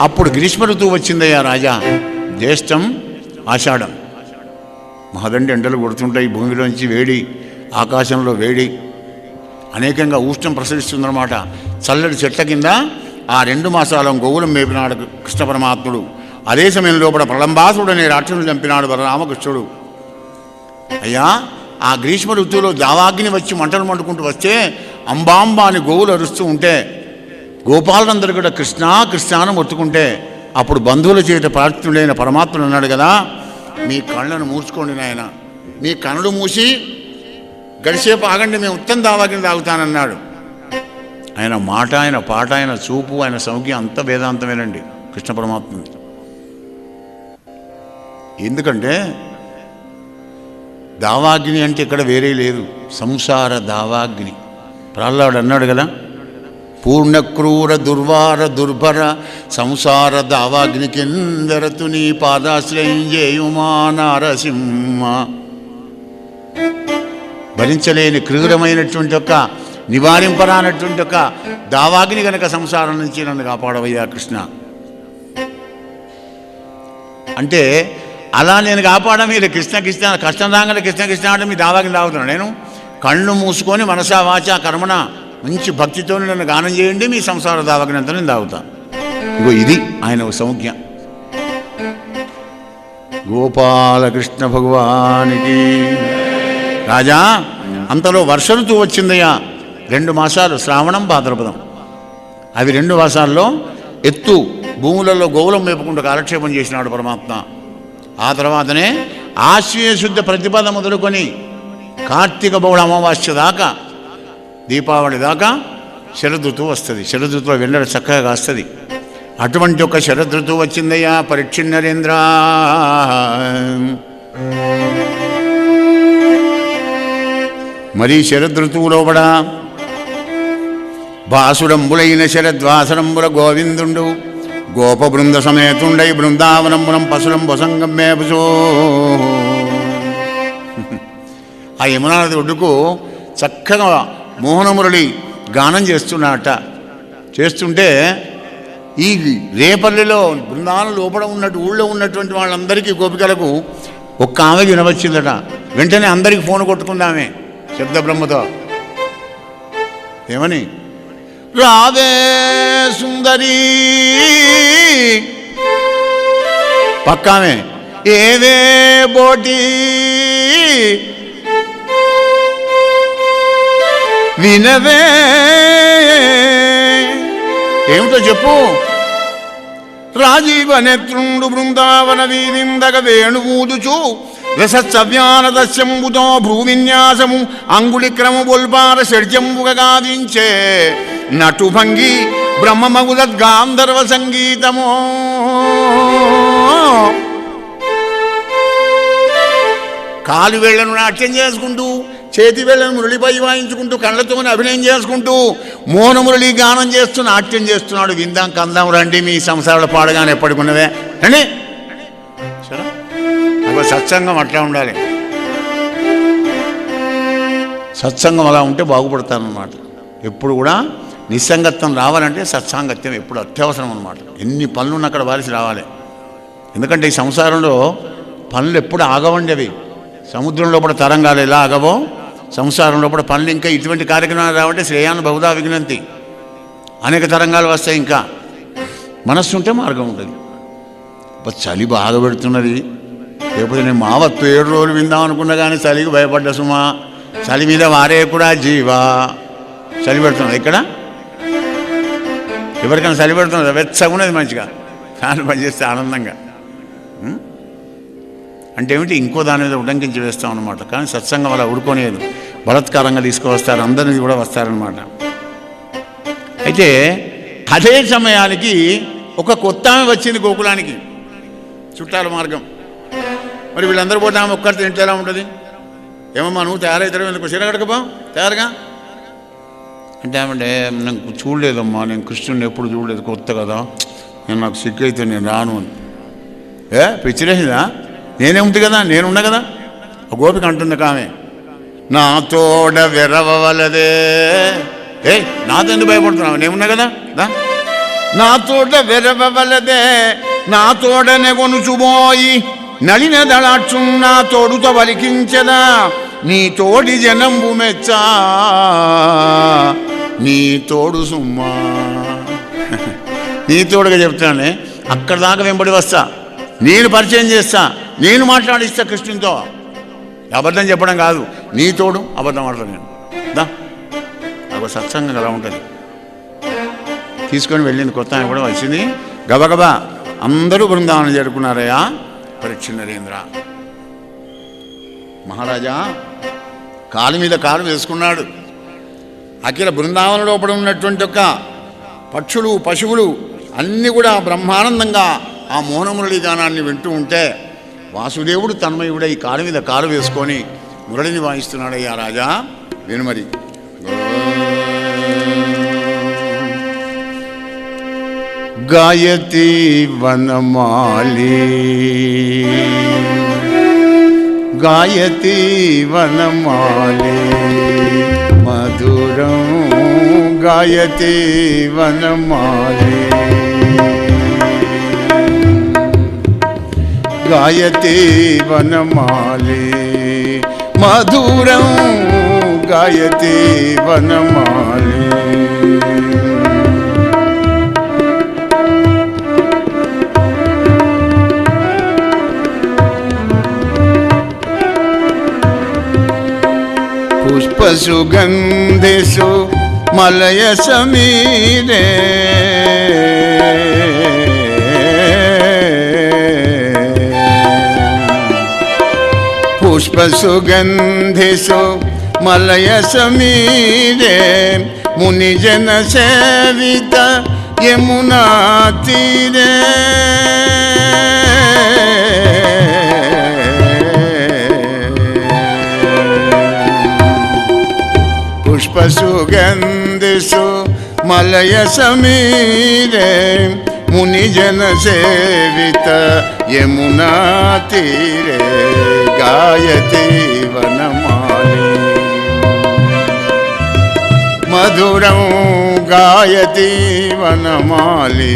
అప్పుడు గ్రీష్మ ఋతువు వచ్చిందయ్యా రాజా. జ్యేష్టం ఆషాఢం, మహదండి ఎండలు కొడుతుంటాయి, భూమిలోంచి వేడి, ఆకాశంలో వేడి, అనేకంగా ఉష్ణం ప్రసరిస్తుందన్నమాట. చల్లటి చెట్ల కింద ఆ 2 మాసాల గోవులం మేపినాడు కృష్ణ పరమాత్ముడు. అదే సమయంలో లోపల ప్రళంబాసుడు అనే రాక్షసుడు చంపినాడు బలరామకృష్ణుడు. అయ్యా, ఆ గ్రీష్మ ఋతువులో దావాగ్ని వచ్చి మంటలు మండుకుంటూ వస్తే అంబాంబా అని గోవులు అరుస్తూ ఉంటే గోపాలందరూ కూడా కృష్ణ కృష్ణ అని మొత్తుకుంటే అప్పుడు బంధువుల చేత ప్రార్థుడైన పరమాత్ముడు అన్నాడు కదా, మీ కళ్ళను మూసుకోండి నాయన, మీ కనులు మూసి గడిసేపు ఆగండి, మేము ఉత్తమ దావాగ్ని తాగుతానన్నాడు. ఆయన మాట, ఆయన పాట, ఆయన చూపు, ఆయన సౌఖ్యం అంత వేదాంతమేనండి కృష్ణ పరమాత్మ. ఎందుకంటే దావాగ్ని అంటే ఇక్కడ వేరే లేదు, సంసార దావాగ్ని. ప్రహ్లాడు అన్నాడు కదా, పూర్ణక్రూర దుర్వార దుర్భర సంసార దావాగ్ని కిందరతు నీ పాదాశ్రయం చేయుమా నారసింహ. భరించలేని క్రూరమైనటువంటి ఒక నివారింపరానటువంటి ఒక దావాగ్ని కనుక సంసారం నుంచి నన్ను కాపాడవయ్యా కృష్ణ అంటే, అలా నేను కాపాడ మీరు కృష్ణ కృష్ణ కష్టం రాగానే కృష్ణ కృష్ణ అంటే మీ దావాగ్ని తాగుతున్నాను. నేను కళ్ళు మూసుకొని మనసా వాచా కర్మణ మంచి భక్తితో నన్ను గానం చేయండి, మీ సంసార దావాగ్ని అంతా నేను తాగుతాను. ఇగో ఇది ఆయన సౌఖ్యం. గోపాలకృష్ణ భగవానికి. రాజా, అంతలో వర్ష ఋతువు వచ్చిందయ్యా. 2 మాసాలు శ్రావణం భాద్రపదం. అవి 2 మాసాల్లో ఎత్తు భూములలో గోవులం మేపుకుంటూ కాలక్షేపం చేసినాడు పరమాత్మ. ఆ తర్వాతనే ఆశ్వీయ శుద్ధ ప్రతిపద మొదలుకొని కార్తీక బహుళ అమావాస్య దాకా, దీపావళి దాకా శరదృతువు వస్తుంది. శరదృతువులో వెన్నడ చక్కగా కాస్తుంది. అటువంటి ఒక శరదృతువు వచ్చిందయ్యా పరీక్ష నరేంద్ర. మరి శరదృతువులో కూడా బాసుడంబులైన శరద్వాసరంబుల గోవిందుండు గోప బృంద సమేతుండై బృందావనంబులం పశులం వసంగం మేపుచో. ఆ యమునా నది ఒడ్డుకు చక్కగా మోహనమురళి గానం చేస్తున్నట. చేస్తుంటే ఈ రేపల్లిలో బృందావనం లోపల ఉన్నట్టు ఊళ్ళో ఉన్నటువంటి వాళ్ళందరికీ గోపికలకు ఒక్క ఆమె వినవచ్చిందట. వెంటనే అందరికీ ఫోన్ కొట్టుకుందామే శబ్ద బ్రహ్మతో. ఏమని? రావే సుందరి. పక్కామే ఏవే బోటి వినవే. ఏమిటో చెప్పు. రాజీవ నేత్రుండు బృందావన వీరిందగ వేణువూదుచు రసవ్యానదస్యంబుతో భ్రూవిన్యాసము అంగుళిక్రము బొల్పార షడ్జంబుగా గావించే నటుభంగి బ్రహ్మమగుదద్గాంధర్వ సంగీతము. కాలు వేళ్లను నాట్యం చేసుకుంటూ, చేతి వేళ్లను మురళిపై వాయించుకుంటూ, కళ్ళతోనే అభినయం చేసుకుంటూ మోహన మురళి గానం చేస్తూ నాట్యం చేస్తున్నాడు. విందాం కందాం రండి, మీ సంసారాలు పాడగానే ఎప్పటికున్నవే రండి. సరే, అప్పుడు సత్సంగం అట్లా ఉండాలి. సత్సంగం అలా ఉంటే బాగుపడతారన్నమాట. ఎప్పుడు కూడా నిస్సంగత్వం రావాలంటే సత్సాంగత్యం ఎప్పుడు అత్యవసరం అన్నమాట. ఎన్ని పనులున్న అక్కడ వారిసి రావాలి. ఎందుకంటే ఈ సంసారంలో పనులు ఎప్పుడు ఆగవండి. అవి సముద్రంలో కూడా తరంగాలు ఎలా ఆగవో సంసారంలో కూడా పనులు ఇంకా ఇటువంటి కార్యక్రమాలు రావంటే శ్రేయాన్ని బహుదా విజ్ఞంతి, అనేక తరంగాలు వస్తాయి. ఇంకా మనస్సు ఉంటే మార్గం ఉంటుంది. చలి బాగా పెడుతున్నది. లేకపోతే నేను మావత్తు 7 రోజులు విందాం అనుకున్నా కానీ చలికి భయపడ్డా సుమా. చలి మీద వారే కూడా జీవా. చలి పెడుతున్నది ఇక్కడ ఎవరికైనా చలి పెడుతున్నది, వెచ్చగా ఉన్నది మంచిగా ఫ్యాన్ పనిచేస్తే ఆనందంగా. అంటే ఏమిటి, ఇంకో దాని మీద ఉడంకించి వేస్తాం అన్నమాట. కానీ సత్సంగం అలా ఉడుకోలేదు, బలత్కారంగా తీసుకువస్తారు, అందరినీ కూడా వస్తారనమాట. అయితే అదే సమయానికి ఒక కొత్త ఆమె వచ్చింది గోకులానికి, చుట్టాల మార్గం. మరి వీళ్ళందరూ పోతే ఆమె ఒక్కరితో ఇంట్లో ఎలా ఉంటుంది? ఏమమ్మా నువ్వు తయారవుతారు, ఎందుకు చీరగడకపో తయారుగా అంటే ఏమంటే నాకు చూడలేదమ్మా, నేను కృష్ణుడిని ఎప్పుడు చూడలేదు, కొత్త కదా, నేను నాకు సిగ్గు అయితే నేను రాను అని. పిచ్చిరేసిందా? నేనేమిటి కదా, నేనున్నా కదా. ఒక గోపిక అంటుంది కామె, నా తోడ వెరవలదే. నాతో ఎందుకు భయపడుతున్నావు, నేనున్నా కదా. నా తోట వెరవలదే నా తోడనే కొనుచుబోయి నలిన దళాక్షు నా తోడుతో వలికించదా నీ తోడి జనంబు మెచ్చా నీ తోడు సుమ్మా. నీ తోడుగా చెప్తానే, అక్కడ దాకా వెంబడి వస్తా, నేను పరిచయం చేస్తా, నేను మాట్లాడిస్తా కృష్ణునితో. అబద్ధం చెప్పడం కాదు, నీ తోడు అబద్ధం ఆడతాను నేను. దా ఒక సత్సంగం అలా ఉంటుంది. తీసుకొని వెళ్ళింది, కొత్త ఆయన కూడా వచ్చింది. గబగబా అందరూ బృందావనం చేరుకున్నారయ్యా. పరీక్ష నరేంద్ర మహారాజా కాలు మీద కాలు వేసుకున్నాడు. అఖిల బృందావన లోపల ఉన్నటువంటి ఒక పక్షులు పశువులు అన్నీ కూడా బ్రహ్మానందంగా ఆ మోహనమురళి గానాన్ని వింటూ ఉంటే వాసుదేవుడు తన్మయుడై కాలు మీద కాలు వేసుకొని మురళిని వాయిస్తున్నాడయ్యా రాజా. విను మరి. గాయతి వనమాలి గాయతి వనమాలి మధురం గాయతి వనమాలి గాయతి వనమాలి మధురం గాయతి వనమాలి. పుష్పసుగంధిషు మలయ సమీరే పుష్పసుగంధిషు మలయ సమీరే మునిజన సేవిత యమునా తీరే పుష్పసుగంధిషు మలయ సమీరే మునిజన సేవిత యమునా తీరే గాయతి వనమాలి మధురం గాయతి వనమాలి.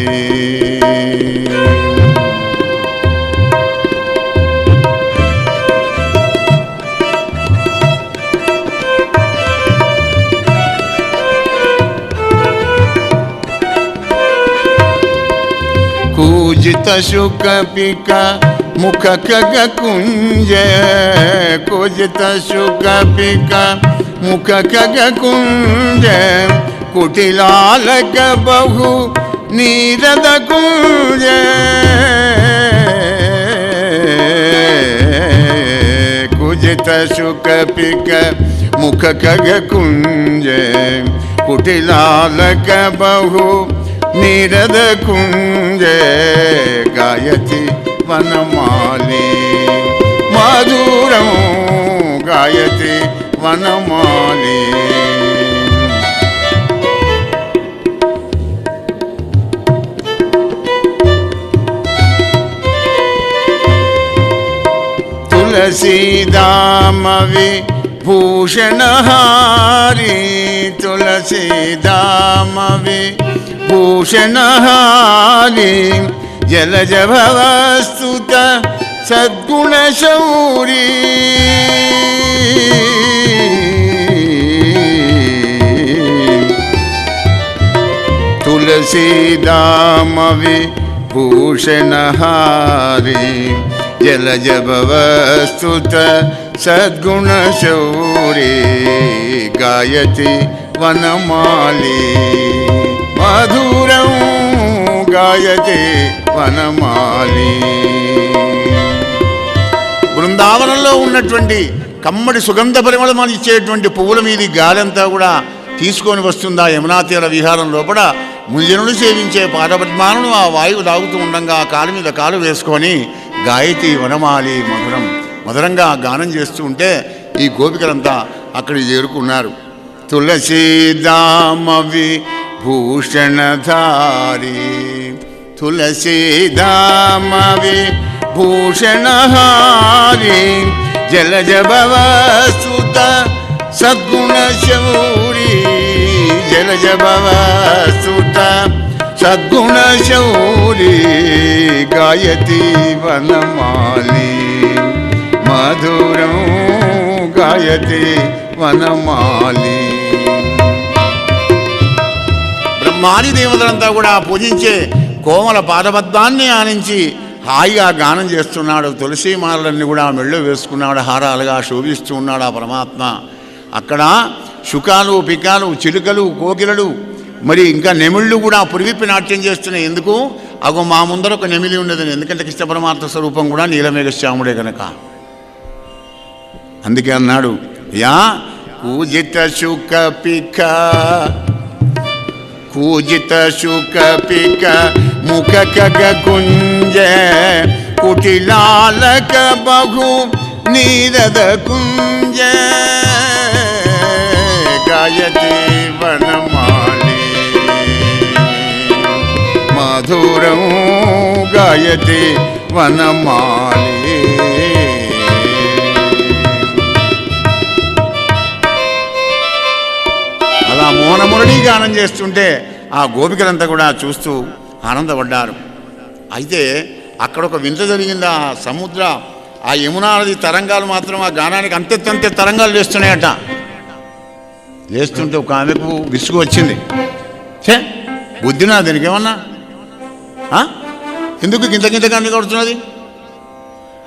కూజిత శుక పిక ముఖ ఖగ కుంజ కూజిత శుక పిక ముఖ ఖగ కుంజ కుటిలాలక బహు నీరద కుంజ కుజిత శుక పిక ముఖ ఖగ కుంజ కుటిలాలక బహు నీరద కుంజ గాయతి వనమాలి మధురం గాయతి వనమాలి. తులసీదామవి భూషణహారి తులసీదామవి భూషణహారి జలజ భవస్తుత సద్గుణ శౌరీ తులసీదామవి భూషణహారి జలజ భవస్తుత సద్గుణ శౌరీ గాయతి వనమాలి మధురం గాయతి వనమాలి. బృందావనంలో ఉన్నటువంటి కమ్మడి సుగంధ పరిమళం ఇచ్చేటువంటి పువ్వుల మీది గాలంతా కూడా తీసుకొని వస్తుందా యమునా తీర విహారం లోపల మునిజనులు సేవించే పాదపద్మాలను ఆ వాయువు తాగుతూ ఉండగా ఆ కాలు మీద కాలు వేసుకొని గాయతి వనమాలి మధురం మధురంగా గానం చేస్తూ ఉంటే ఈ గోపికలంతా అక్కడికి చేరుకున్నారు. తులసీదామవి భూషణధారి తులసీదామవి భూషణహారి జలజ భవస్తుత సద్గుణ శౌరీ జలజ భవస్తుత సద్గుణ శౌరీ గాయతి వనమాలి మధురం గాయతి వనమాలి. బ్రహ్మాది దేవతలంతా కూడా పూజించే కోమల పాదబద్ధాన్ని ఆనించి హాయిగా గానం చేస్తున్నాడు. తులసి మాలలన్నీ కూడా మెళ్ళు వేసుకున్నాడు, హారాలుగా శోభిస్తూ ఉన్నాడు ఆ పరమాత్మ. అక్కడ శుకాలు, పికాలు, చిలుకలు, కోకిలలు, మరి ఇంకా నెమిళ్ళు కూడా పురివిప్పి నాట్యం చేస్తున్నాయి. ఎందుకు? అగో మా ముందర ఒక నెమిలి ఉన్నదని. ఎందుకంటే కృష్ణ పరమాత్మ స్వరూపం కూడా నీలమేఘశ్యాముడే కనుక. అందుకే అన్నాడు, యా కూజిత శుక పిక కూజిత శుక పిక ముఖ కగ కుంజ కుటిలాలక బహు నీరద కుంజ గాయతి వనమాలి మధురం గాయతి వనమాలి. అలా మోనమురళి గానం చేస్తుంటే ఆ గోపికలంతా కూడా చూస్తూ ఆనందపడ్డారు. అయితే అక్కడ ఒక వింత జరిగింది. ఆ సముద్ర, ఆ యమునా నది తరంగాలు మాత్రం ఆ గానానికి అంతెత్తంతే తరంగాలు లేస్తున్నాయట. లేస్తుంటే ఒక ఆమెకు విసుగు వచ్చింది. చే బుద్ధినా దీనికి ఏమన్నా? ఎందుకు గింత కన్ను కొడుతున్నది?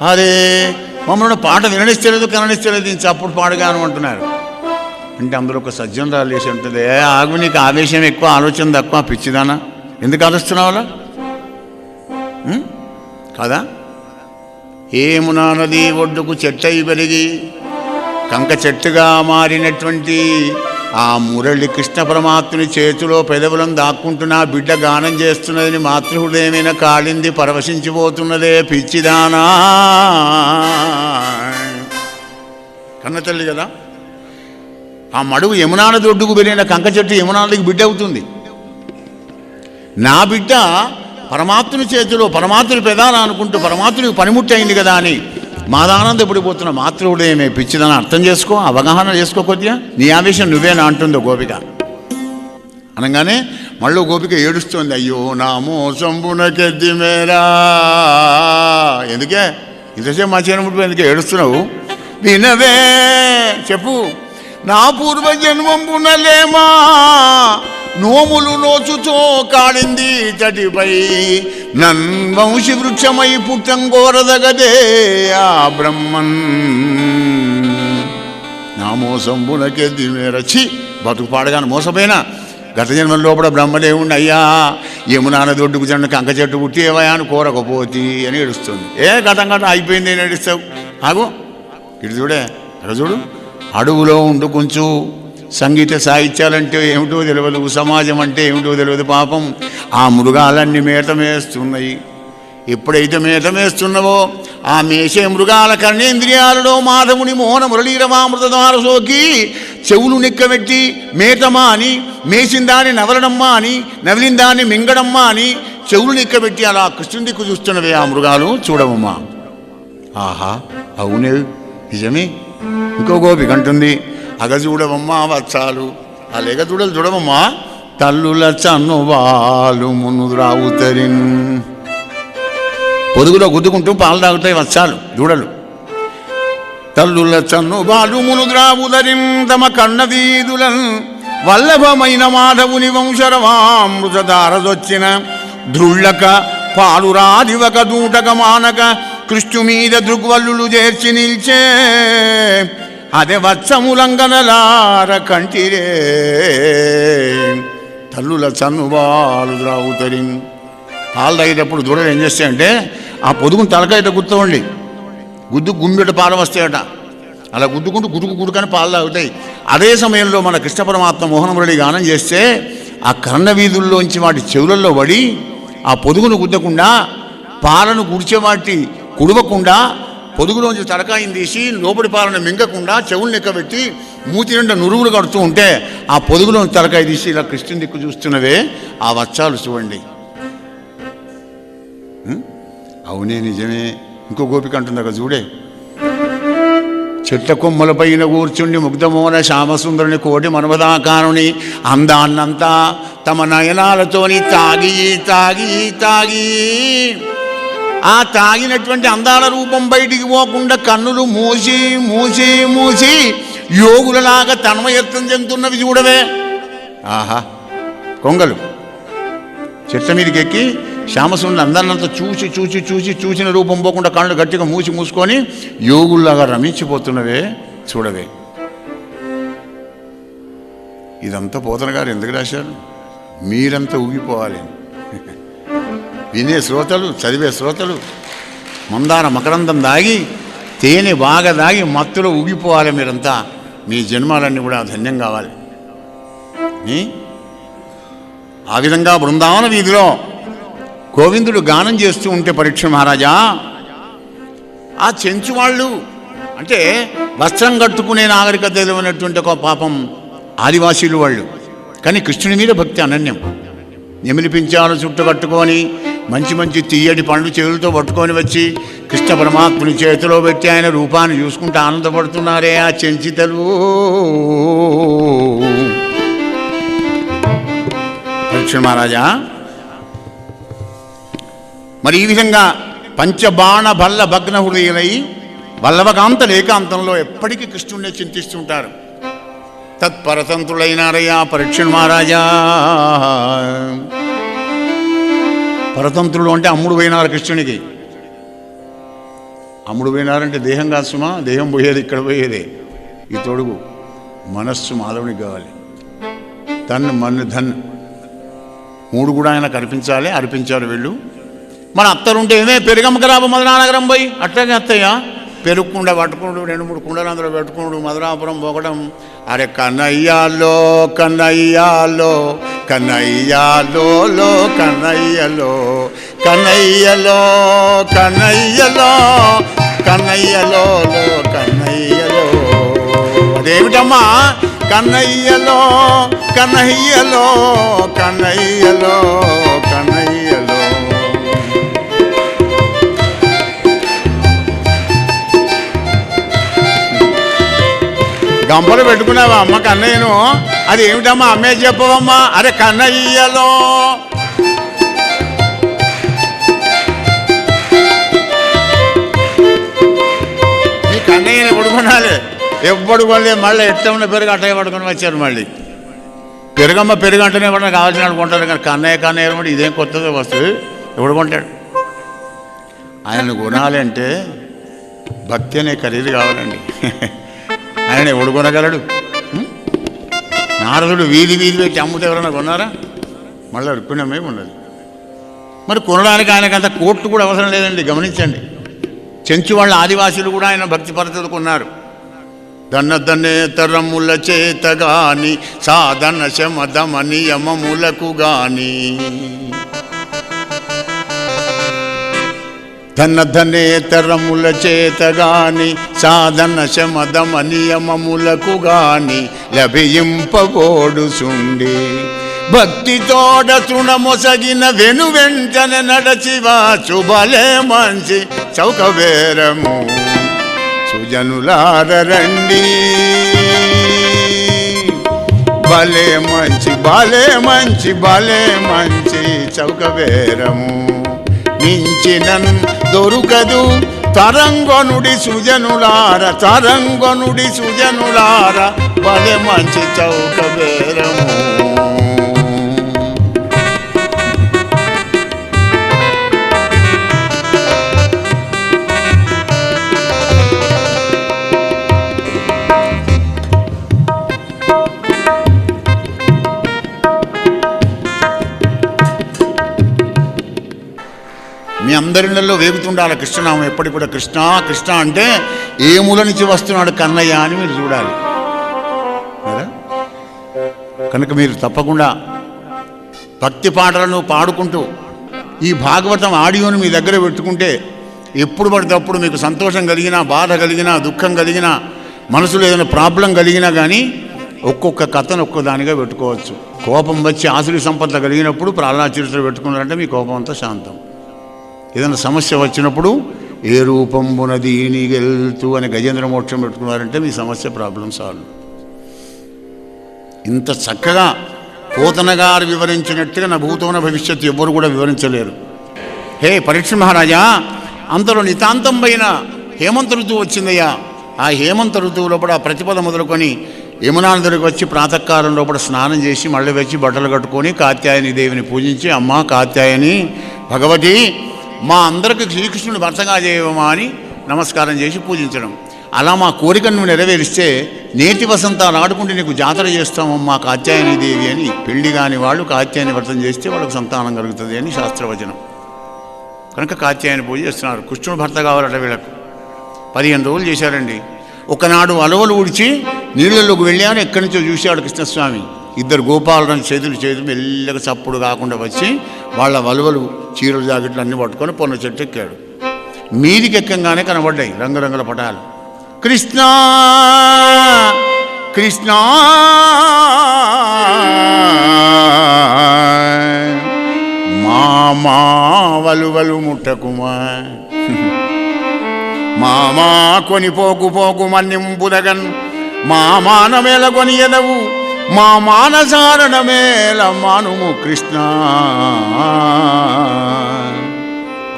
అరే మమ్మల్ని పాట విననిస్తలేదు, కననిస్తలేదు, ఇంత అప్పుడు పాడగాను అంటున్నారు. అంటే అందులో ఒక సజ్జనరాలు లేచి ఉంటుంది, ఆగు నీకు ఆవేశం ఎక్కువ, ఆలోచన తక్కువ, పిచ్చిదానా, ఎందుకు ఆలోచిస్తున్నావులా కదా? యమునా నది ఒడ్డుకు చెట్టయి పెరిగి కంక చెట్టుగా మారినటువంటి ఆ మురళి కృష్ణ పరమాత్ముని చేతిలో పెదవులను దాక్కుంటున్నా బిడ్డ గానం చేస్తున్నదని మాతృహృదయమైన కాళింది పరవశించిపోతున్నదే పిచ్చిదానా. కన్న తల్లి కదా. ఆ మడుగు యమునా నది ఒడ్డుకు పెరిగిన కంక చెట్టు యమునా నదికి బిడ్డ అవుతుంది. నా బిడ్డ పరమాత్ముని చేతిలో పరమాత్ముని పెదాలు అనుకుంటూ పరమాత్మునికి పనిముట్టి అయింది కదా అని మాదానందపడిపోతున్న మాతృహృదయమే పిచ్చిదని అర్థం చేసుకో, అవగాహన చేసుకో కొద్దిగా. నీ ఆవేశం నువ్వేనా అంటుందో గోపిక. అనగానే మళ్ళీ గోపిక ఏడుస్తోంది, అయ్యో నా మోసంబునకెద్ది మేరా. ఎందుకే ఇంతసేపు మా చేనుముట్టు ఎందుకే ఏడుస్తున్నావు? వినవే చెప్పు. నా పూర్వజన్మంబునలేమా నోములు నోచుతో కాడింది తటిపై నన్వంశి వృక్షమై పుట్టం కోరదగదే ఆ బ్రహ్మన్. నా మోసంబునకెద్ది మేరచి బతుకు పాడగాను మోసపోయినా గత జన్మల లోపల బ్రహ్మదేవుణ్ణి అయ్యా యమునా నది ఒడ్డుకు చెండు కంక చెట్టు పుట్టి ఏవయా అని కోరకపోతి అని ఏడుస్తుంది. గతం అయిపోయింది అని ఏడుస్తావు? ఆగు, ఇటు చూడే, అక్కడ చూడు. అడవులో ఉండు కొంచెం సంగీత సాహిత్యాలంటే ఏమిటో తెలియదు, సమాజం అంటే ఏమిటో తెలియదు. పాపం ఆ మృగాలన్నీ మేతమేస్తున్నాయి. ఎప్పుడైతే మేతమేస్తున్నావో ఆ మేసే మృగాల కర్ణేంద్రియాలలో మాధవుని మోహన మురళీరమామృత ద్వారా సోకి చెవులు నిక్కబెట్టి మేతమా అని, మేసిన దాన్ని నవలడమ్మా అని, నవిలిన దాన్ని మింగడమ్మా అని చెవులు నిక్కబెట్టి అలా కృష్ణుని దిక్కు చూస్తున్నవే ఆ మృగాలు చూడవమ్మా. ఆహా అవునే నిజమే. ఇంకో గోపిక అంటుంది, అగజూడవమ్మా వత్సాలు, ఆ లేగదూడలు చూడవమ్మా తల్లుల చన్నువాలు మునుద్రావుతరిన్. పొదుగులో గుద్దుకుంటూ పాలు తాగుతాయి వత్సాలు దూడలు. తల్లుల చన్నువాలు మునుద్రావుతరిన్ తమ కన్న వీధులన్ వల్లభమైన మాధవుని వంశరవామృతధారదొచ్చిన ద్రుళ్ళక పాలురాదివక దూటక మానక కృష్ణు మీద దృగ్వల్లులు చేర్చి నిల్చే అదే వత్సములంగనలార కంటిరే తల్లుల చన్నువాలు ద్రావుతరి. పాలు తాగేటప్పుడు దూడలు ఏం చేస్తాయంటే ఆ పొదుగును తలకాయట గుర్తవండి, గుద్దు గుమ్మిట పాలు వస్తాయట. అలా గుద్దుకుంటూ గుడుకని పాలు తాగుతాయి. అదే సమయంలో మన కృష్ణ పరమాత్మ మోహనమురళి గానం చేస్తే ఆ కర్ణ వీధుల్లోంచి వాటి చెవులలో పడి ఆ పొదుగును గుద్దకుండా, పాలను గుడిచేవాటి కుడవకుండా, పొదుగులోంచి తలకాయని తీసి లోపలి పాలను మింగకుండా చెవులు నెక్కబెట్టి మూతి నిండా నురుగులు కడుతూ ఉంటే ఆ పొదుగులోని తలకాయ తీసి ఇలా కృష్ణుని దిక్కు చూస్తున్నవే ఆ వత్సాలు చూడండి. అవునే నిజమే. ఇంకో గోపిక అంటుంది అక్కడ చూడే, చెట్ల కొమ్మలపైన కూర్చుండి ముగ్ధమోన శ్యామసుందరుని కోటి మనవదాకారుని అందాన్నంతా తమ నయనాలతోని తాగి తాగి తాగి ఆ తాగినటువంటి అందాల రూపం బయటికి పోకుండా కన్నులు మూసి మూసి మూసి యోగులలాగా తన్మయత్వం చెందుతున్నవి చూడవే. ఆహా, కొంగలు చెట్ల మీదకి ఎక్కి శ్యామసుందరుని అందాన్నంతా చూసి చూసి చూసి చూసిన రూపం పోకుండా కళ్ళు గట్టిగా మూసుకొని యోగుల్లాగా రమించిపోతున్నవే చూడవే. ఇదంతా పోతన గారు ఎందుకు రాశారు? మీరంతా ఊగిపోవాలి. వినే శ్రోతలు, చదివే శ్రోతలు మందార మకరందం దాగి తేనె బాగా దాగి మత్తులో ఊగిపోవాలి. మీరంతా మీ జన్మాలన్నీ కూడా ధన్యం కావాలి. ఆ విధంగా బృందావన వీధిలో గోవిందుడు గానం చేస్తూ ఉంటే పరీక్ష మహారాజా, ఆ చెంచు వాళ్ళు అంటే వస్త్రం కట్టుకునే నాగరికత ఉన్నటువంటి ఒక పాపం ఆదివాసీలు వాళ్ళు, కానీ కృష్ణుని మీద భక్తి అనన్యం. నెమిలిపించాలు చుట్టు కట్టుకొని మంచి మంచి తీయటి పండ్లు చేతులతో పట్టుకొని వచ్చి కృష్ణ పరమాత్ముని చేతిలో పెట్టి ఆయన రూపాన్ని చూసుకుంటూ ఆనందపడుతున్నారే ఆ చెంచితలు. పరీక్ష మహారాజా, మరి ఈ విధంగా పంచబాణ భల్ల భగ్న హృదయులై వల్లభకాంత ఏకాంతంలో ఎప్పటికీ కృష్ణుడినే చింతిస్తుంటారు. తత్పరతంత్రులైనారయ్యా పరీక్ష మహారాజా. పరతంత్రులు అంటే అమ్ముడు పోయినారు కృష్ణునికి. అమ్ముడు పోయినారంటే దేహం కాదు సుమా, దేహం పోయేది ఇక్కడ పోయేదే. ఈ తొడుగు మనస్సు మాధవునికి కావాలి. తన్ మన్ను ధన్ మూడు కూడా ఆయన కనిపించాలి. అర్పించారు వీళ్ళు. మన అత్తరుంటే ఏమే పెరుగమ్మక రాబ మధురానగరం పోయి అట్లాగే అత్తయ్య పెరుగు కుండ పట్టుకున్నాడు, 2-3 కుండలు అందులో పెట్టుకున్నాడు, మధురాపురం పోకడం. అరే కన్నయ్యాలో కన్నయ్యాలో కన్నయ్యాలో లో కన్నయ్యలో కన్నయ్యలో కన్నయ్యలో కన్నయ్యలో లో కన్నయ్యలో. అదేమిటమ్మా? కన్నయ్యలో కన్నయ్యలో కన్నయ్యలో కన్నయ్యలో. గంపలు పెట్టుకున్నావా అమ్మ కన్నయ్యను? అది ఏమిటమ్మా అమ్మే చెప్పవమ్మా. అరే కన్నయ్యలో ఈ కన్నయ్యని పడుకున్నాలే ఎవ్వడు కొనలే. మళ్ళీ ఎట్లా ఉన్న పెరుగు అట్టగా పడుకొని వచ్చారు. మళ్ళీ పెరుగమ్మ పెరుగు అంటేనే పడిన కావాల్సిన కొంటారు, కానీ కన్నయ్య కూడా ఇదేం కొత్తగా వస్తుంది ఎవడు కొంటాడు? ఆయనను కొనాలి అంటే భక్తి అనే ఖరీదు కావాలండి. ఆయన ఎవడు కొనగలడు? నారదుడు వీధి పెట్టి అమ్ముతే ఎవరైనా కొన్నారా? మళ్ళీ రుక్కుణమే ఉండదు. మరి కొనడానికి ఆయనకంత కోట్లు కూడా అవసరం లేదండి. గమనించండి, చెంచు వాళ్ళ ఆదివాసీలు కూడా ఆయన భక్తి పద్ధతులు కొన్నారు. దన్నదన్నే తరముల చేత గాని సాధన శమదమ నియమములకు గాని ధన్నధనే తరముల చేత గాని సాధన శమదమ నియమములకు గాని లభింపబోడుచుండి భక్తితోడ తృణమొసగిన వెను వెంటనే నడచివా చుబలే మంచి చౌకబేరము సుజనులార రండి. భలే మంచి భలే మంచి భలే మంచి చౌకబేరము మించినన్ దొరుకదు తరంగొనుడి సుజనులార తరంగొనుడి సుజనులార భలే మంచి చౌకబేరము. మీ అందరిలో వేగుతుండాలి కృష్ణనామం ఎప్పటికి కూడా. కృష్ణ కృష్ణ అంటే ఏ మూల నుంచి వస్తున్నాడు కన్నయ్య అని మీరు చూడాలి కదా. కనుక మీరు తప్పకుండా భక్తి పాటలను పాడుకుంటూ ఈ భాగవతం ఆడియోను మీ దగ్గర పెట్టుకుంటే ఎప్పుడు పడితే అప్పుడు మీకు సంతోషం కలిగినా, బాధ కలిగినా, దుఃఖం కలిగినా, మనసులో ఏదైనా ప్రాబ్లం కలిగినా కానీ ఒక్కొక్క కథను ఒక్కదానిగా పెట్టుకోవచ్చు. కోపం వచ్చి ఆసురి సంపద కలిగినప్పుడు ప్రహ్లాద చరిత్ర పెట్టుకున్నారంటే మీ కోపం అంతా శాంతం. ఏదైనా సమస్య వచ్చినప్పుడు ఏ రూపంబున దీని గెలుతూ అని గజేంద్ర మోక్షం పెట్టుకున్నారంటే మీ సమస్య ప్రాబ్లం సాల్వ్. ఇంత చక్కగా పోతన గారు వివరించినట్టుగా నా భూతోన భవిష్యత్తు ఎవ్వరు కూడా వివరించలేరు. హే పరీక్ష మహారాజా, అంతలో నితాంతం పైన హేమంత ఋతువు వచ్చిందయ్యా. ఆ హేమంత ఋతువు లోపల ప్రతిపద మొదలుకొని యమునా నదికి వచ్చి ప్రాతకాలం లోపల స్నానం చేసి మళ్ళీ వచ్చి బట్టలు కట్టుకొని కాత్యాయని దేవిని పూజించి, అమ్మ కాత్యాయని భగవతి మా అందరికి శ్రీకృష్ణుని భర్తగా చేయమా అని నమస్కారం చేసి పూజించడం. అలా మా కోరికను నువ్వు నెరవేరిస్తే నేటి వసంతాలు ఆడుకుంటే నీకు జాతర చేస్తామమ్మా కాత్యాయని దేవి అని పెళ్లి కాని వాళ్ళు కాత్యాయని వ్రతం చేస్తే వాళ్ళకు సంతానం కలుగుతుంది అని శాస్త్రవచనం. కనుక కాత్యాయని పూజ చేస్తున్నారు. కృష్ణుడు భర్త కావాలట వీళ్ళకు. 15 రోజులు చేశారండి. ఒకనాడు అలవలు ఊడ్చి నీళ్ళలోకి వెళ్ళాను. ఎక్కడి నుంచో చూశాడు కృష్ణస్వామి. 2 గోపాలను చేతులు మెల్లగా చప్పుడు కాకుండా వచ్చి వాళ్ళ వలువలు చీరలు జాకెట్లు అన్నీ పట్టుకొని పొన్న చెట్టు ఎక్కాడు. మీదికి ఎక్కంగానే కనబడ్డాయి రంగురంగుల పటాలు. కృష్ణ కృష్ణ మామా వలువలు ముట్టకుమా, మామా కొనిపోకు పోకు మన్నింపుదగన్, మా మానమేల కొనియదవు మా మానసారణమేల మానుము కృష్ణ.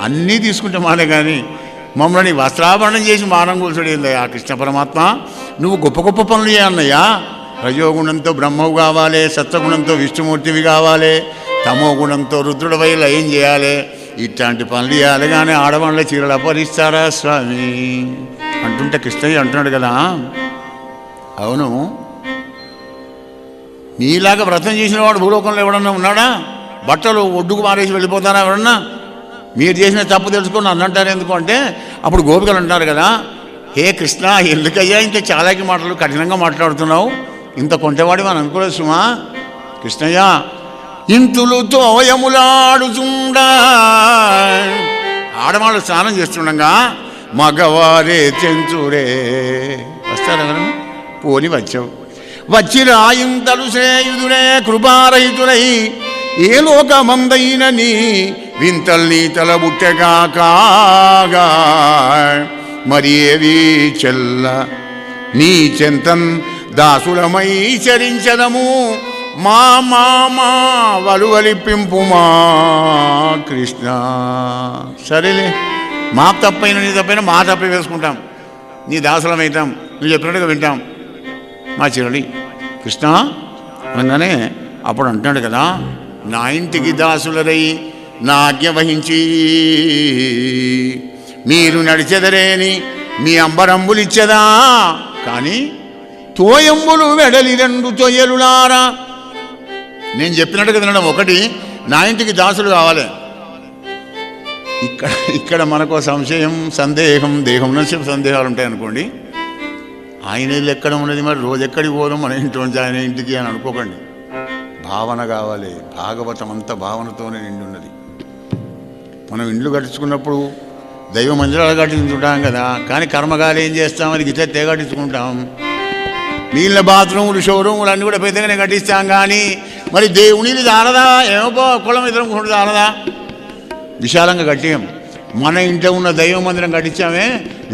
అన్నీ తీసుకుంటే మానే కానీ మమ్మల్ని వస్త్రాభరణం చేసి మానం కూర్చోడేందయ్యా కృష్ణ పరమాత్మ. నువ్వు గొప్ప గొప్ప పనులు చేయన్నయ్యా. రజోగుణంతో బ్రహ్మవు కావాలి, సత్వగుణంతో విష్ణుమూర్తివి కావాలి, తమో గుణంతో రుద్రుడవై లయం చేయాలి. ఇట్లాంటి పనులు చేయాలి కానీ ఆడవాళ్ళ చీరలు అపహరిస్తారా స్వామి అంటుంటే కృష్ణయ్య అంటున్నాడు కదా. అవును, మీలాగా వ్రతం చేసిన వాడు భూలోకంలో ఎవడన్నా ఉన్నాడా? బట్టలు ఒడ్డుకు మారేసి వెళ్ళిపోతారా ఎవరన్నా? మీరు చేసిన తప్పు తెలుసుకొని అన్నంటారు ఎందుకు అంటే అప్పుడు గోపికలు అంటారు కదా, హే కృష్ణ ఎందుకయ్యా ఇంత చాలాకి మాటలు కఠినంగా మాట్లాడుతున్నావు, ఇంత కొంటేవాడి అని అనుకోలేదు సుమా. కృష్ణయ్య ఇంతులు తోయములాడుచుండా, ఆడవాళ్ళు స్నానం చేస్తుండగా మగవారే చెంచురే వస్తారు ఎవరు పోని వచ్చావు, వచ్చి రాయింతలు శ్రేయుదురే కృపారహితులై ఏ లోకమందైన నీ వింతల్ని తలబుట్టగా కాగా, మరి ఏవి చెల్ల నీ చెంతన్ దాసులమై చరించదము మా మా వలువలిప్పింపు మా కృష్ణ. సరేలే, మా తప్పైన నీ తప్పైనా మా తప్పే వేసుకుంటాం, నీ దాసులం అవుతాం, నువ్వు చెప్పినట్టుగా వింటాం, మా చిరళి కృష్ణ అనగానే అప్పుడు అంటున్నాడు కదా, నా ఇంటికి దాసులరై నా ఆజ్ఞ వహించి మీరు నడిచెదరేని మీ అంబరంబులు ఇచ్చదా, కానీ తోయంబులు వెడలి 2 తొయ్యలులారా. నేను చెప్పినట్టుగా తినడం ఒకటి, నా ఇంటికి దాసులు కావాలి. ఇక్కడ మనకు సంశయం సందేహం దేహం నుంచి సందేహాలు ఉంటాయి అనుకోండి. ఆయన ఇల్లు ఎక్కడ ఉన్నది, మరి రోజు ఎక్కడికి పోదాం మన ఇంటి నుంచి ఆయన ఇంటికి అని అనుకోకండి. భావన కావాలి. భాగవతం అంతా భావనతోనే నిండి ఉన్నది. మనం ఇండ్లు కట్టించుకున్నప్పుడు దైవ మందిరాలు కట్టించుకుంటాం కదా, కానీ కర్మగాలు ఏం చేస్తాం, అది గిట్ల కట్టించుకుంటాం. మిగిలిన బాత్రూములు షోరూములు అన్నీ కూడా పెద్దగానే కట్టిస్తాం, కానీ మరి దేవునిది దానదా, ఏమో కులం ఇద్దరం కూడా దానదా, విశాలంగా కట్టాం. మన ఇంట్లో ఉన్న దైవ మందిరం కట్టించామే,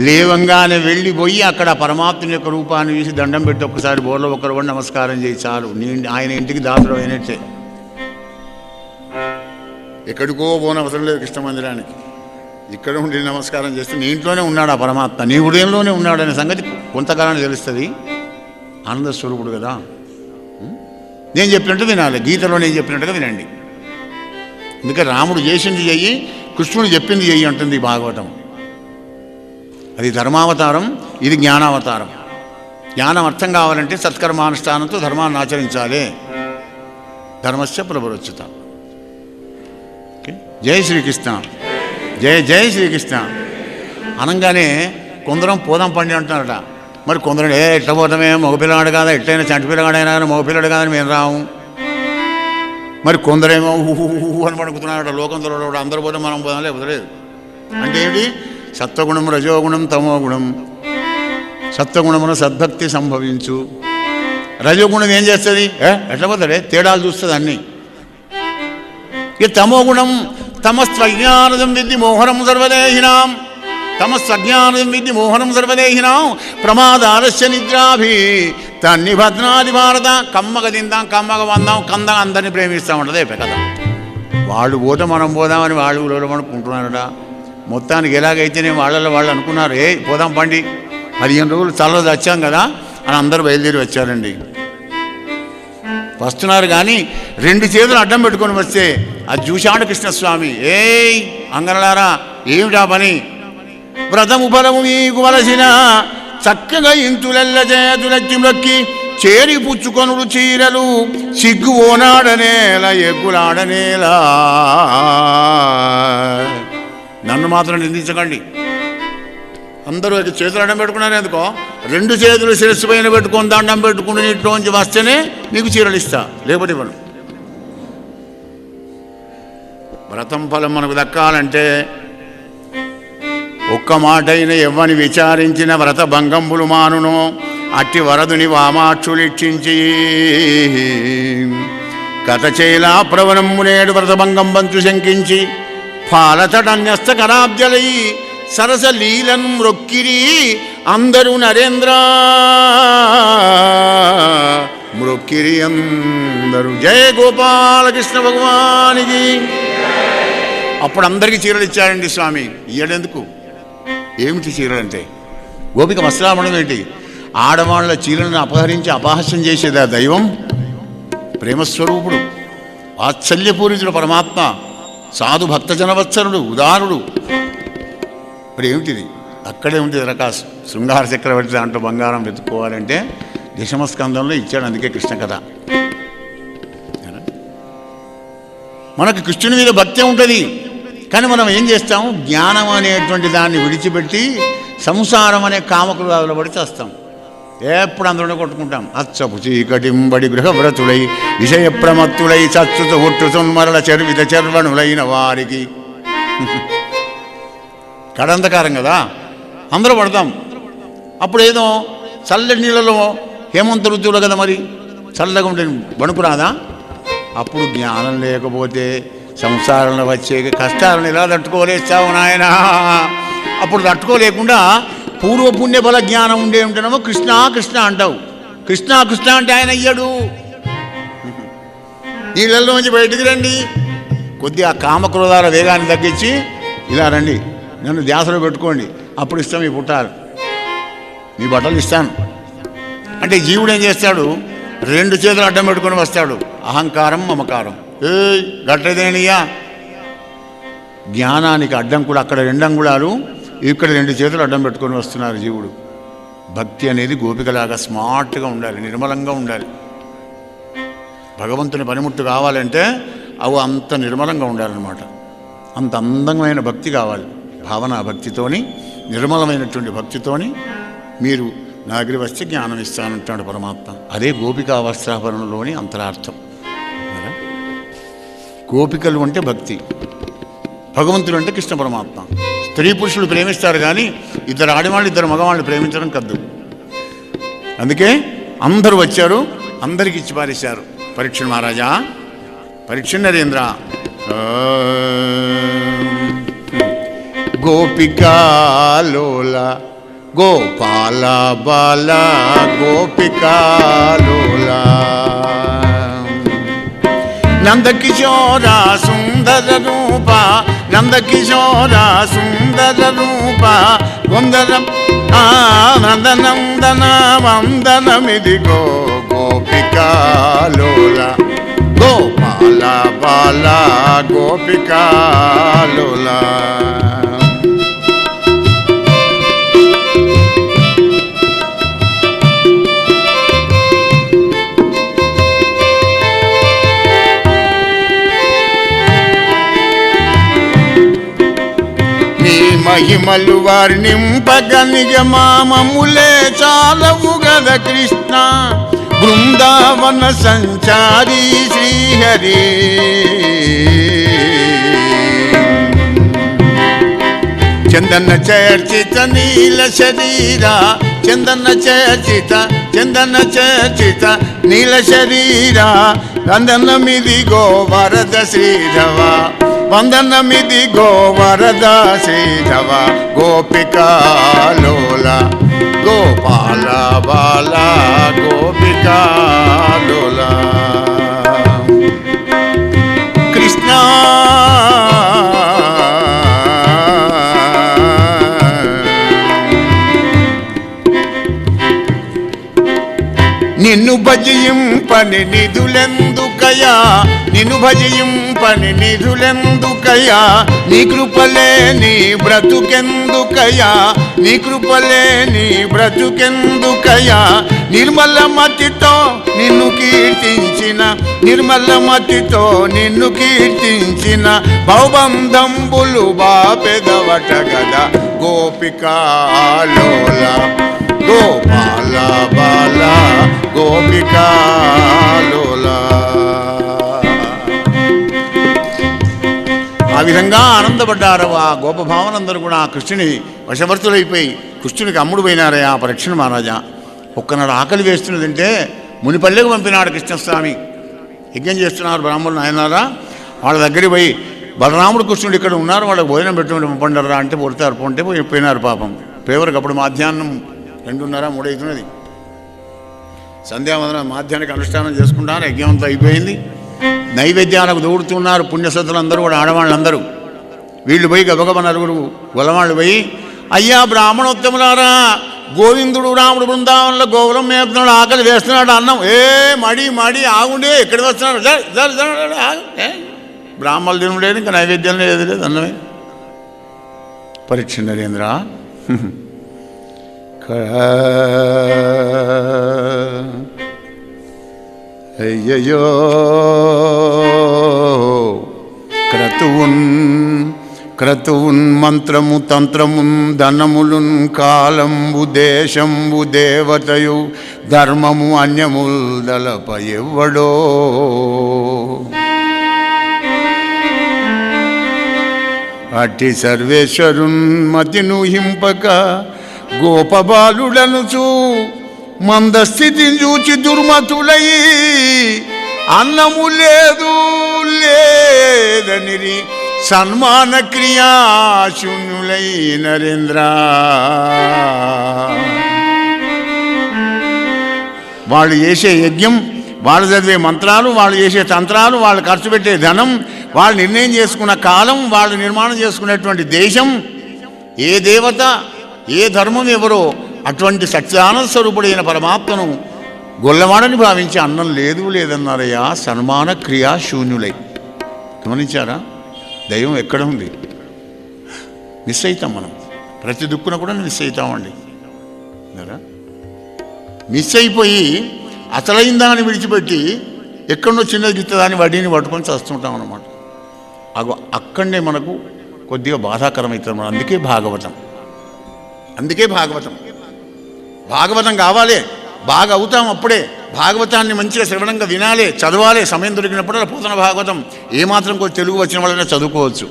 లేవంగానే వెళ్ళిపోయి అక్కడ పరమాత్ముని యొక్క రూపాన్ని చూసి దండం పెట్టి ఒక్కసారి బోర్లో ఒకరు కూడా నమస్కారం చేయి చాలు, ఆయన ఇంటికి దాసులు అయినట్టే. ఎక్కడికో పోన అవసరం లేదు కృష్ణ మందిరానికి, ఇక్కడ ఉండి నమస్కారం చేస్తే నీ ఇంట్లోనే ఉన్నాడు ఆ పరమాత్మ, నీ హృదయంలోనే ఉన్నాడు అనే సంగతి కొంతకాలానికి తెలుస్తుంది. ఆనంద స్వరూపుడు కదా. నేను చెప్పినట్టు వినాలి, గీతలో నేను చెప్పినట్టుగా వినండి. అందుకే రాముడు చేసింది చెయ్యి, కృష్ణుడు చెప్పింది చెయ్యి అంటుంది భాగవతం. అది ధర్మావతారం, ఇది జ్ఞానావతారం. జ్ఞానం అర్థం కావాలంటే సత్కర్మానుష్ఠానంతో ధర్మాన్ని ఆచరించాలి. ధర్మస్య ప్రబలోచ్యుత. ఓకే, జై శ్రీకృష్ణ, జయ జయ శ్రీకృష్ణ అనగానే కొందరం పోదాం పండి అంటున్నారట. మరి కొందరు ఎట్లా పోతామే, మగపిల్లగాడు కాదా, ఎట్లయినా చంటి పిల్లగాడైనా కానీ మగపిల్లడు కాదని మేము రాము. మరి కొందరేమో ఊహు అని పడుకుతున్నారట. లోకంతో అందరూ పోతే మనం పోదాం, లేకపోతే లేదు. అంటే ఏంటి? సత్వగుణం, రజోగుణం, తమోగుణం. సత్వగుణమున సద్భక్తి సంభవించు. రజోగుణం ఏం చేస్తుంది? ఎట్లా పోతాడే, తేడాలు చూస్తుంది అన్నీ. ఇక తమోగుణం తమస్త్వజ్ఞానం విద్ధి మోహనం సర్వదేహినాం. తమస్సజ్ఞానం విధి మోహనం సర్వదేహినాం ప్రమాదాలస్య నిద్రాభి తన్ని భద్నాది భారత. కమ్మగ తిందాం, కమ్మగ వందాం, కందం అందరినీ ప్రేమిస్తామంటదే కదా. వాళ్ళు పోతే మనం పోదామని వాళ్ళు అనుకుంటున్నారట. మొత్తానికి ఎలాగైతేనే వాళ్ళు అనుకున్నారు, పోదాం పండి, 15 రోజులు చల్లది వచ్చాం కదా అని అందరూ బయలుదేరి వచ్చారండి. వస్తున్నారు కానీ 2 చేతులు అడ్డం పెట్టుకొని వస్తే అది చూశాడు కృష్ణస్వామి. అంగనలారా ఏమిటా పని? వ్రతము ఫలము మీకు వలసిన చక్కగా ఇంతులెల్ల చేతులెత్తి మొక్కి చేరి పుచ్చుకొనుడు చీరలు సిగ్గు ఓనాడనేలా ఎగ్గులాడనేలా. నన్ను మాత్రం నిందించకండి. అందరూ చేతులు అడ్డం పెట్టుకున్నారు. ఎందుకో 2 చేతులు శిరస్సు పైన పెట్టుకొని దండం పెట్టుకుని నీటిలోంచి వస్తేనే నీకు చీరలు ఇస్తా, లేకపోతే ఇవ్వను. వ్రతం ఫలం మనకు దక్కాలంటే ఒక్క మాటైన ఎవ్వని విచారించిన వ్రత భంగంబులు మానును అట్టి వరదుని వామాక్షులిక్షించి కథ చేలా ప్రవణమ్మునేడు వ్రతభంగం బంచు శంకించి పాలతడన్యస్త కరాబ్జలై సరస లీలన్ మ్రొక్కిరి అందరూ నరేంద్ర మ్రొక్కిరి అందరూ. జయ గోపాలకృష్ణ భగవానికి. అప్పుడు అందరికీ చీరలు ఇచ్చారండి స్వామి. ఇయ్యడెందుకు? ఏమిటి చీరలు అంటే? గోపిక వస్త్రామణం ఏంటి? ఆడవాళ్ల చీరలను అపహరించి అపహాస్యం చేసేదా దైవం? ప్రేమస్వరూపుడు, వాత్సల్యపూరితుడు పరమాత్మ, సాధు భక్తజనవత్సరుడు, ఉదారుడు. మరి ఏమిటిది? అక్కడే ఉంటుంది రకాస్. శృంగార చక్రవర్తి దాంట్లో బంగారం వెతుక్కోవాలంటే దశమస్కందంలో ఇచ్చాడు. అందుకే కృష్ణ కథ. మనకు కృష్ణుని మీద భక్తి ఉంటుంది, కానీ మనం ఏం చేస్తాం? జ్ఞానం అనేటువంటి దాన్ని విడిచిపెట్టి సంసారం అనే కామకులు పడి చేస్తాం. ఎప్పుడు అందరూ కొట్టుకుంటాం. అచ్చపు చీకటింబడి గృహవ్రతులై విషయ ప్రమత్తులై చచ్చుత ఒట్టుతున్మరల చర్విత చర్వణులైన వారికి. కడంధకారం కదా, అందరూ పడతాం. అప్పుడు ఏదో చల్లటి నీళ్ళలో హేమంత ఋతువులు కదా, మరి చల్లగా ఉంటే వణుకు రాదా? అప్పుడు జ్ఞానం లేకపోతే సంసారంలో వచ్చే కష్టాలను ఎలా తట్టుకోలేస్తావు నాయన? అప్పుడు తట్టుకోలేకుండా పూర్వపుణ్య బల జ్ఞానం ఉండే ఉంటేనేమో కృష్ణ కృష్ణ అంటావు. కృష్ణ కృష్ణ అంటే ఆయన అయ్యాడు. నీళ్ళల్లోంచి బయటికి రండి, కొద్దిగా కామక్రోధాల వేగాన్ని తగ్గించి ఇలా రండి, నన్ను ధ్యాసలో పెట్టుకోండి, అప్పుడు ఇస్తాం మీ పుట్టాలు, మీ బట్టలు ఇస్తాను అంటే జీవుడు ఏం చేస్తాడు? 2 చేతులు అడ్డం పెట్టుకొని వస్తాడు. అహంకారం, మమకారం. గట్టేదేనయ్యా. జ్ఞానానికి అడ్డం కూడా అక్కడ 2 అంగుళాలు, ఇక్కడ 2 చేతులు అడ్డం పెట్టుకొని వస్తున్నారు జీవుడు. భక్తి అనేది గోపికలాగా స్మార్ట్గా ఉండాలి, నిర్మలంగా ఉండాలి. భగవంతుని పనిముట్టు కావాలంటే అవి అంత నిర్మలంగా ఉండాలన్నమాట. అంత అందమైన భక్తి కావాలి. భావనా భక్తితోని, నిర్మలమైనటువంటి భక్తితోని మీరు నా దగ్గర వస్తే జ్ఞానం ఇస్తానంటాడు పరమాత్మ. అదే గోపికా వస్త్రాభరణలోని అంతరార్థం. గోపికలు అంటే భక్తి, భగవంతుడు అంటే కృష్ణ పరమాత్మ. స్త్రీ పురుషులు ప్రేమిస్తారు కానీ 2 ఆడవాళ్ళు 2 మగవాళ్ళు ప్రేమించడం కద్దు. అందుకే అందరూ వచ్చారు, అందరికి ఇచ్చి పారేశారు. పరీక్ష మహారాజా, పరీక్ష నరేంద్ర, గోపికాలోల గోపాల బాల గోపికాలోల నందకిశోర సుందర రూప నందకిశోర సుందర రూప వందనం నందనందన వందనమిదిగో గోపికాలోల గోపాల బాల గోపికాలోల. మహిమలు వర్ణింపగ నిగమామములే చాలవు గద కృష్ణ బృందావన సంచారీ శ్రీహరి. చందన చర్చిత నీల శరీర చందన చర్చిత నీల శరీర వందనమిదిగో వరద శ్రీధవ, వందనమిదిగో వరద శ్రీధవ, గోపికాలోల గోపాల బాల గోపికాలోల కృష్ణ. నిన్ను భజింపని నిధులెందుకయా, నిన్ను భజింపని నిధులెందుకయా, నీ కృపలే నీ బ్రతుకెందుకయా, నీ కృపలే నీ బ్రతుకెందుకయా. నిర్మల మతితో నిన్ను కీర్తించిన, నిర్మల మతితో నిన్ను కీర్తించిన, భవబంధంబులు బాపెదవట గదా గోపికాలోల గోపాల బాల గోపికాలోల. ఆ విధంగా ఆనందపడ్డారు ఆ గోపభావనందరూ కూడా ఆ కృష్ణుని వశవర్తులైపోయి కృష్ణునికి అమ్ముడు పోయినారయ్యా ఆ పరీక్షణ మహారాజా. ఒక్కనాడు ఆకలి వేస్తున్నదంటే మునిపల్లెకు పంపినాడు కృష్ణస్వామి. యజ్ఞం చేస్తున్నారు బ్రాహ్మణులు ఆయనారా, వాళ్ళ దగ్గరికి పోయి బలరాముడు కృష్ణుడు ఇక్కడ ఉన్నారు, వాళ్ళకి భోజనం పెట్టుకుంటే పండరా అంటే పొడతారు, పొంటే పోయినారు పాపం. పేవరికి అప్పుడు మధ్యాహ్నం 2:30-3 అవుతున్నది. సంధ్యావందన మాధ్యానికి అనుష్ఠానం చేసుకుంటారు. యజ్ఞం అంతా అయిపోయింది. నైవేద్యాలకు దూడుతున్నారు పుణ్యసతులందరూ కూడా, ఆడవాళ్ళందరూ. వీళ్ళు పోయి గబగబ నలుగురు గొల్లవాళ్ళు పోయి, అయ్యా బ్రాహ్మణోత్తములారా, గోవిందుడు రాముడు బృందావనంలో గోవులం మేపుతున్నాడు, ఆకలి వేస్తున్నాడు, అన్నం మడి మడి ఆగుండే ఎక్కడికి వస్తున్నాడు, బ్రాహ్మణులు తినలేదు, ఇంకా నైవేద్యం లేదు, లేదు అన్నమే. పరీక్ష నరేంద్ర అయ్యయ్యో క్రతువున్ మంత్రము తంత్రమున్ ధనములున్ కాలంబు దేశంబు దేవతయు ధర్మము అన్యముల్ దళప ఎవ్వడో. అట్టి సర్వేశ్వరున్ మతిను హింపక గోపబాలుడనుచు మందస్థితిని చూచి దుర్మతులై అన్నము లేదు లేదనిరి సన్మాన క్రియాశూన్యులై నరేంద్ర. వాళ్ళు చేసే యజ్ఞం, వాళ్ళు చదివే మంత్రాలు, వాళ్ళు చేసే తంత్రాలు, వాళ్ళు ఖర్చు పెట్టే ధనం, వాళ్ళు నిర్ణయం చేసుకున్న కాలం, వాళ్ళు నిర్మాణం చేసుకునేటువంటి దేశం, ఏ దేవత ఏ ధర్మం ఎవరో అటువంటి సత్యానంద స్వరూపుడైన పరమాత్మను గొల్లవాడని భావించి అన్నం లేదు లేదన్నారయ్యా సన్మాన క్రియాశూన్యులై. గమనించారా? దైవం ఎక్కడ ఉంది? మిస్ అవుతాం మనం. ప్రతి దుక్కున కూడా మిస్ అవుతామండి. మిస్ అయిపోయి అసలైన దాన్ని విడిచిపెట్టి ఎక్కడో చిన్నది గిత్తదాన్ని వడ్డీని పట్టుకొని చస్తుంటాం అన్నమాట. అక్కడనే మనకు కొద్దిగా బాధాకరమవుతుంది. మనం అందుకే భాగవతం కావాలి, బాగా అవుతాం అప్పుడే. భాగవతాన్ని మంచిగా శ్రవణంగా వినాలి, చదవాలి. సమయం దొరికినప్పుడు పోతున్న భాగవతం ఏమాత్రం కొంచెం తెలుగు వచ్చిన వాళ్ళనే చదువుకోవచ్చు.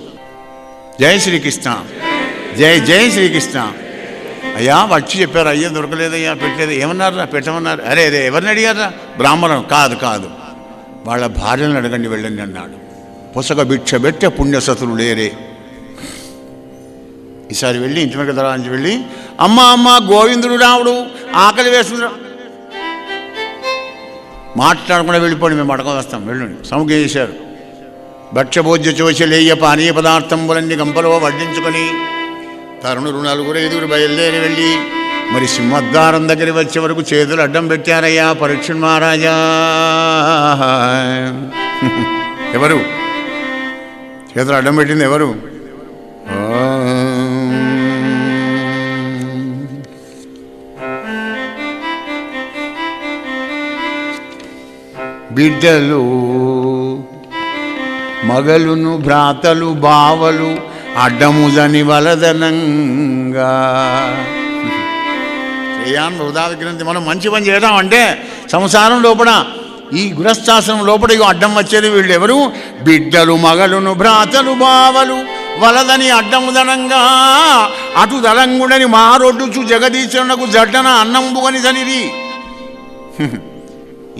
జై శ్రీకృష్ణ, జై జై శ్రీకృష్ణ. అయ్యా వచ్చి చెప్పారు, అయ్యా దొరకలేదయ్యా, పెట్టలేదు. ఏమన్నారా? పెట్టమన్నారు. అరే ఎవరిని అడిగారా? బ్రాహ్మణం కాదు, వాళ్ళ భార్యలను అడగండి వెళ్ళండి అన్నాడు. పొసగ భిక్ష పెట్టే పుణ్యసతులు లేరే. ఈసారి వెళ్ళి ఇంటి వెనక దళానికి వెళ్ళి, అమ్మ గోవిందుడు రాముడు ఆకలి వేస్తుందా, మాట్లాడకుండా వెళ్ళిపోండి, మేము అడగ వస్తాం, వెళ్ళండి. సముఖం చేశారు. భక్ష్యభోజ్య చోచలేయ పానీయ పదార్థంబులన్నీ గంపలో వడ్డించుకొని తరుణులు 4-5 బయలుదేరి వెళ్ళి మరి సింహద్వారం దగ్గర వచ్చే వరకు చేతులు అడ్డం పెట్టారయ్యా పరీక్ష మహారాజా. ఎవరు చేతులు అడ్డం పెట్టింది? ఎవరు? బిడ్డలు, మగలును, భ్రాతలు, బావలు అడ్డముదని వలదనంగా. శ్రేయాన్ హృదయ గ్రంథి. మనం మంచి పని చేయడం అంటే సంసారం లోపల, ఈ గృహస్థాశ్రమం లోపల అడ్డం వచ్చేది వీళ్ళు ఎవరు? బిడ్డలు, మగలును, భ్రాతలు, బావలు వలదని అడ్డముదనంగా అటు దళంగుడని మారొడ్డుచు జగదీశ్వరునకు జడ్డన అన్నంబుగని సనిది.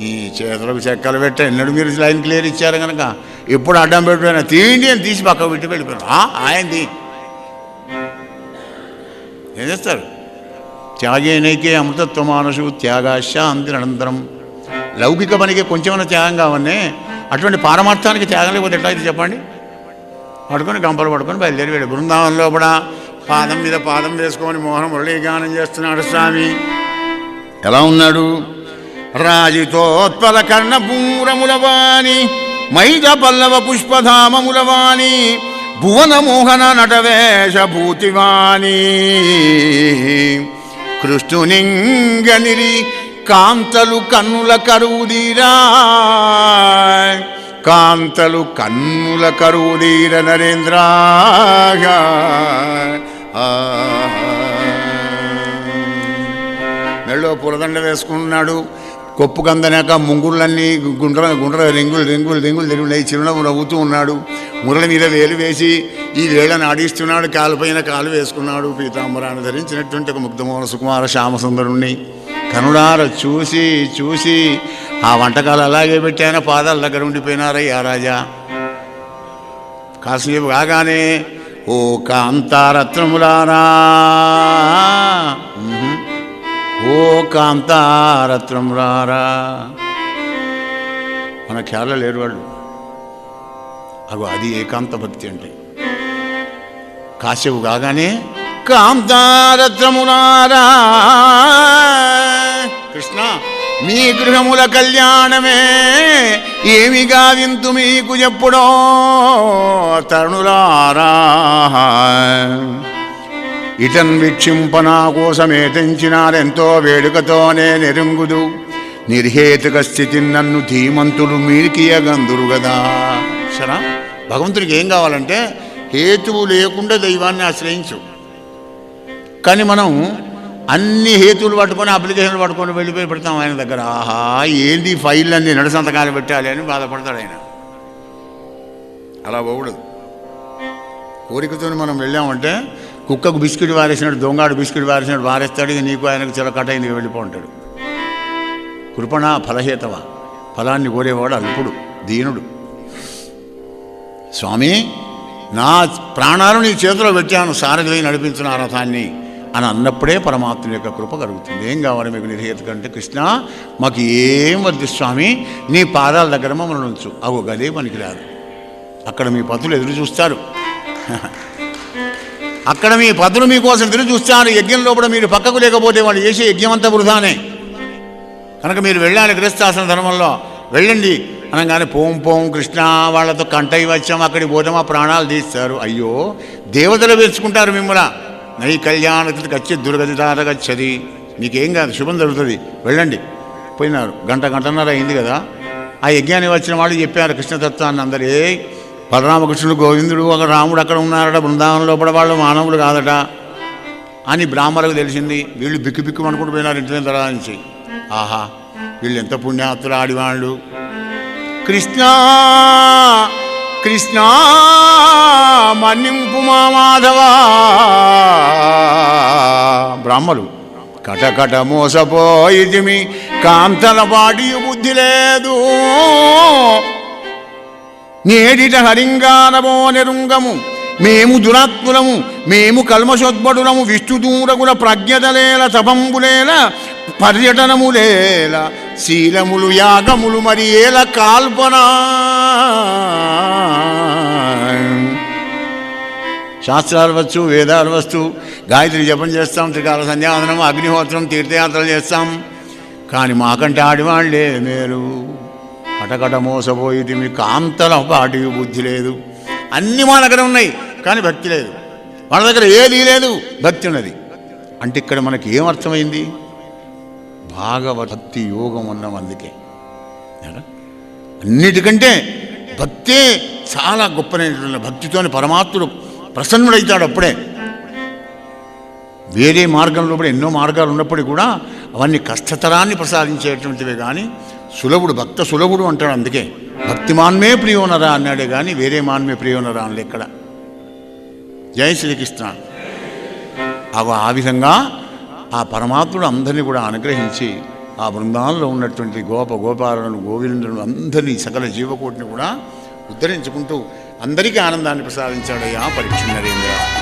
ఈ చేతులకు చెక్కలు పెట్టా ఎన్నడూ మీరు లైన్ క్లియర్ ఇచ్చారు కనుక ఎప్పుడు అడ్డం పెట్టిపోయినా తీయండి అని తీసి పక్కకు పెట్టి వెళ్ళిపోయారు. ఆయనది ఏం చేస్తారు? త్యాగేనైకే అమృతత్వ మానసు త్యాగాశాంతి అనంతరం. లౌకిక పనికి కొంచెమైనా త్యాగం కావన్నీ, అటువంటి పారమార్థానికి త్యాగం లేకపోతే ఎట్లా అయితే చెప్పండి? పడుకొని గంపలు పడుకొని బయలుదేరి వెళ్ళి బృందావనంలో కూడా పాదం మీద పాదం వేసుకొని మోహన మురళీ గానం చేస్తున్నాడు స్వామి. ఎలా ఉన్నాడు? రాజితోత్పల కర్ణపూరములవాణి మైద పల్లవ పుష్పధామములవాణి భువన మోహన నటవేష భూతివాణి కృష్ణునింగనిరి కాంతలు కన్నుల కరువుదీరా కాంతలు కన్నుల కరువుదీర నరేంద్ర. మెళ్ళో పూలదండ వేసుకున్నాడు. కొప్పు కందనాక ముంగుళ్ళన్నీ గుండ్ర రింగులు తిరుగున్నాయి. చిరునవ్వు నవ్వుతూ ఉన్నాడు. మురళి మీద వేలు వేసి ఈ వేళను ఆడిస్తున్నాడు. కాలుపైన కాలు వేసుకున్నాడు. పీతాంబరాన్ని ధరించినటువంటి ఒక ముగ్ధమోహన సుకుమార శ్యామసుందరుణ్ణి కనుడార చూసి చూసి ఆ వంటకాలు అలాగే పెట్టాన పాదాల దగ్గర ఉండిపోయినారయ్యా రాజా. కాసేపు కాగానే ఓ కాంతారత్నములారా, ఓ కాంతారత్నములారా, మన ఖ్యాల లేరు వాళ్ళు. అగో అది ఏకాంత భక్తి అంటే. కాసేపు కాగానే కాంతారత్నములారా కృష్ణ మీ గృహముల కళ్యాణమే ఏమి గావింతు మీకు ఎప్పుడో తరుణులారా. ఇటన్ వీక్షింపనా కోసమే తెంచినారెంతో వేడుకతోనే నెరుంగుదు నిర్హేతుక స్థితి నన్ను ధీమంతులు మీరికియగందురు గదా. సరా భగవంతుడికి ఏం కావాలంటే హేతువు లేకుండా దైవాన్ని ఆశ్రయించు. కానీ మనం అన్ని హేతువులు పట్టుకొని అప్లికేషన్లు పట్టుకొని వెళ్ళిపోయి పెడతాం ఆయన దగ్గర. ఆహా ఏంది ఫైల్ అన్ని నడసంతకాలు పెట్టాలి అని బాధపడతాడు ఆయన. అలా పోకూడదు. కోరికతో మనం వెళ్ళామంటే కుక్కకు బిస్కెట్ వారేసినాడు, దొంగాడు బిస్కెట్ వారేసినాడు వారేస్తాడు. ఇక నీకు ఆయనకు చిలకటైంది వెళ్ళిపోంటాడు. కృపణ ఫలహేతవ, ఫలాన్ని కోరేవాడు అల్పుడు దీనుడు. స్వామి నా ప్రాణాలు నీ చేతిలో పెట్టాను, సారథి నడిపించిన ఆ రథాన్ని అని అన్నప్పుడే పరమాత్మ యొక్క కృప కలుగుతుంది. ఏం కావాలి మీకు నిర్హేతు కంటే? కృష్ణ మాకు ఏం వద్దు స్వామి, నీ పాదాల దగ్గర మమ్మల్ని ఉంచు. అగో గదే పనికిరాదు. అక్కడ మీ పతులు ఎదురు చూస్తారు. అక్కడ మీ పతులు మీకోసం ఎదురు చూస్తారు. యజ్ఞం లోపల మీరు పక్కకు లేకపోతే వాళ్ళు చేసే యజ్ఞం అంతా వృధానే. కనుక మీరు వెళ్ళాలి గృహస్థాశ్రమ ధర్మంలో. వెళ్ళండి అనగానే పోం పోం కృష్ణ వాళ్ళతో కంటయి వచ్చాం, అక్కడికి పోతే మా ప్రాణాలు తీస్తారు. అయ్యో దేవతలు వేసుకుంటారు మిమ్మల్ని. నై కళ్యాణకి గచ్చి దుర్గతి దారగచ్చది. మీకేం కాదు, శుభం జరుగుతుంది, వెళ్ళండి. పోయినారు. గంటన్నర అయింది కదా. ఆ యజ్ఞాన్ని వచ్చిన వాళ్ళు చెప్పారు కృష్ణతత్వాన్ని అందరూ. బలరామకృష్ణుడు గోవిందుడు ఒక రాముడు అక్కడ ఉన్నారట బృందావనం లోపల, వాళ్ళు మానవులు కాదట అని బ్రాహ్మణులకు తెలిసింది. వీళ్ళు బిక్కు బిక్కు అనుకుంటూ పోయినారు ఇంటి దగ్గర నుంచి. ఆహా వీళ్ళు ఎంత పుణ్యాత్తులు ఆడివాళ్ళు. కృష్ణ కృష్ణ మన్నింపు మా మాధవా. బ్రాహ్మలు కటకట మోసపోయిదిమి కాంతల పాటి బుద్ధి లేదు. నేడిట హరింగానమో నెరుంగము మేము దురాత్ములము, మేము కల్మషోద్భటులము, విష్ణుదూరగుల ప్రజ్ఞతలేల తపంబులేల పర్యటనములేల శీలములు యాగములు మరి ఏల కాల్పన. శాస్త్రాలు వచ్చు, వేదాలు వస్తు, గాయత్రి జపం చేస్తాం, త్రికాల సంధ్యావందనం, అగ్నిహోత్రం, తీర్థయాత్రలు చేస్తాం. కానీ మాకంటే ఆడివాళ్లే మేలు. కటకట మోసపోయి మీ కాంతల పాటి బుద్ధి లేదు. అన్నీ మా దగ్గర ఉన్నాయి కానీ భక్తి లేదు. వాళ్ళ దగ్గర ఏదీ లేదు, భక్తి ఉన్నది. అంటే ఇక్కడ మనకి ఏమర్థమైంది? భాగవతి యోగం ఉన్నాం. అందుకే అన్నిటికంటే భక్తే చాలా గొప్పనైనటువంటి. భక్తితోని పరమాత్ముడు ప్రసన్నుడైతాడు అప్పుడే. వేరే మార్గంలో కూడా ఎన్నో మార్గాలు ఉన్నప్పటికీ కూడా అవన్నీ కష్టతరాన్ని ప్రసాదించేటువంటివే. కానీ సులభుడు, భక్త సులభుడు అంటాడు. అందుకే భక్తిమాన్మే ప్రియోనరా అన్నాడే కానీ వేరే మాన్మే ప్రియోనరా అని ఎక్కడ. జై శ్రీకృష్ణ. ఆ విధంగా ఆ పరమాత్ముడు అందరినీ కూడా అనుగ్రహించి ఆ బృందాల్లో ఉన్నటువంటి గోపాలను గోవిందులను అందరినీ సకల జీవకోటిని కూడా ఉద్ధరించుకుంటూ అందరికీ ఆనందాన్ని ప్రసాదించాడయ్యా పరీక్ష నరేంద్ర.